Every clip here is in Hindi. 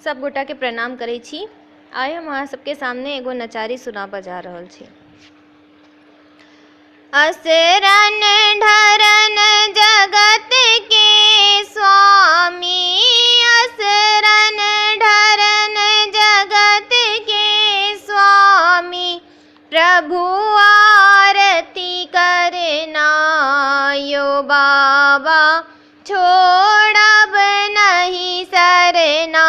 सब गोटा के प्रणाम करै छी। आइ हम अहाँ सबके सामने एगो नचारी सुनाबऽ जा रहल छी। असरन ढरन जगत के स्वामी, असरन ढरन जगत के स्वामी, प्रभु आरती करना यो बाबा छोड़ब नहीं सरना,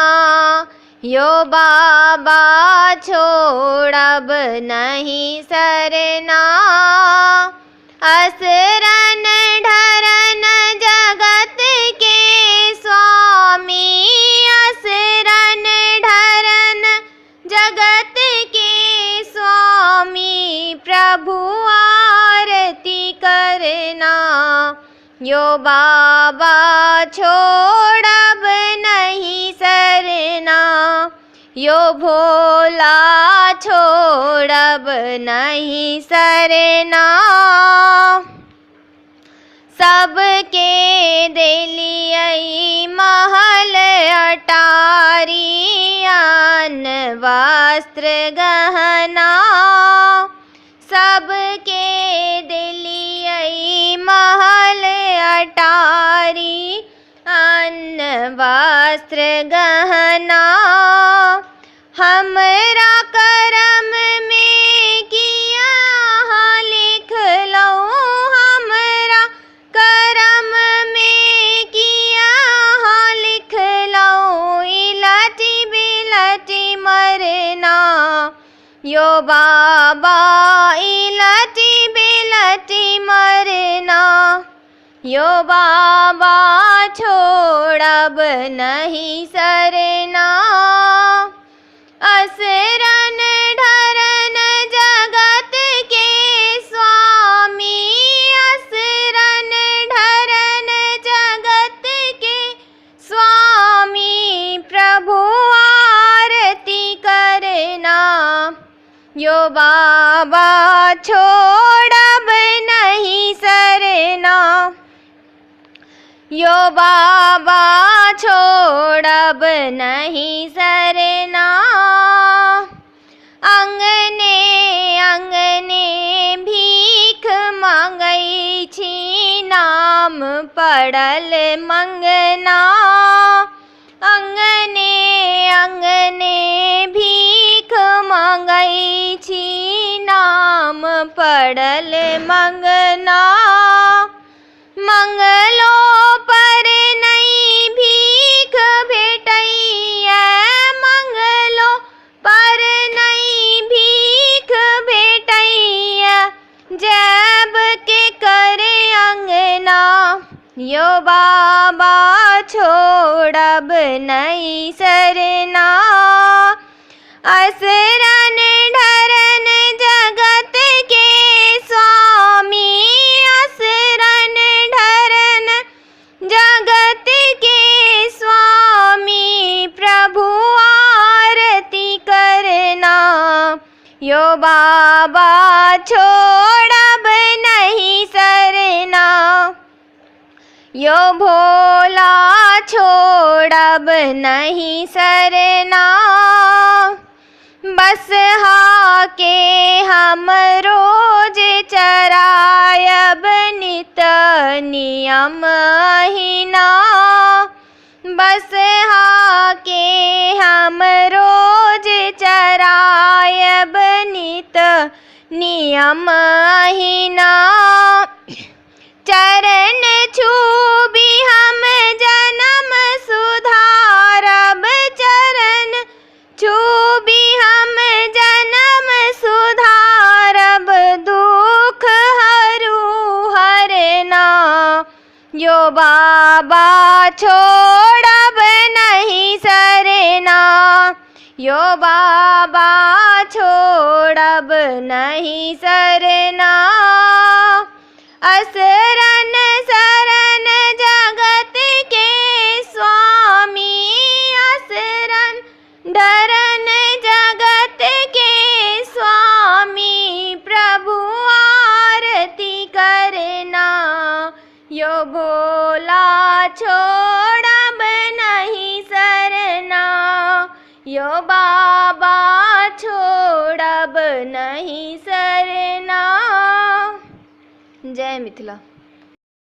यो बाबा छोड़ब नहीं सरना। असरन ढरन जगत के स्वामी, असरन ढरन जगत के स्वामी, प्रभु आरती करना यो बाबा छोड़ब नहीं सरना, यो भोला छोड़ब नहीं सरना। सबके देलियै महल अटारी, अन्न वस्त्र गहना, सबके देलियै महल अटारी, अन्न वस्त्र गहना। हमरा करम में किया लिख लो, हमरा करम में किया लिख लो, इलटी बिलटी मरना यो बाबा, इलटी बिलटी मरना यो बाबा छोड़ब नहीं सरना। असरन ढरन जगत के स्वामी, असरन ढरन जगत के स्वामी, प्रभु आरती करना यो बाबा छोड़ब नहीं सरना, यो बाबा छोड़ब नहीं सरना। अंगने अंगने भीख मांगै छी, नाम पड़ल मंगना, अंगने अंगने भीख मांगै छी, नाम पड़ल मंगना। मंगलो पर नहीं भीख भेटैया, मंगलो पर नहीं भीख भेटैया, जैब के करे अंगना यो बाबा छोड़ब नहीं सरना। असरन ढरन जगत के स्वामी, असरन ढरन जगत के स्वामी, प्रभु आरती करना यो बाबा छोड़ब नहीं सरना, यो भोला छोड़ब नहीं सरना। बसहा के हम रोज चरायब नित नियम हिना, बसहा के हम रोज चरायब नित नियम हिना। चरण छूबी हम जन्म सुधारब, चरण छूबी हम जन्म सुधारब, दुख हरू हरना यो बाबा छोड़ब नहीं सरना, यो बाबा छोड़ब नहीं सरना। असरन सरन जगत के स्वामी, असरन ढरन जगत के स्वामी, प्रभु आरती करना यो भोला छोड़ब नहीं सरना। यो बाबा छोड़ब नहीं सरना। जय मिथिला।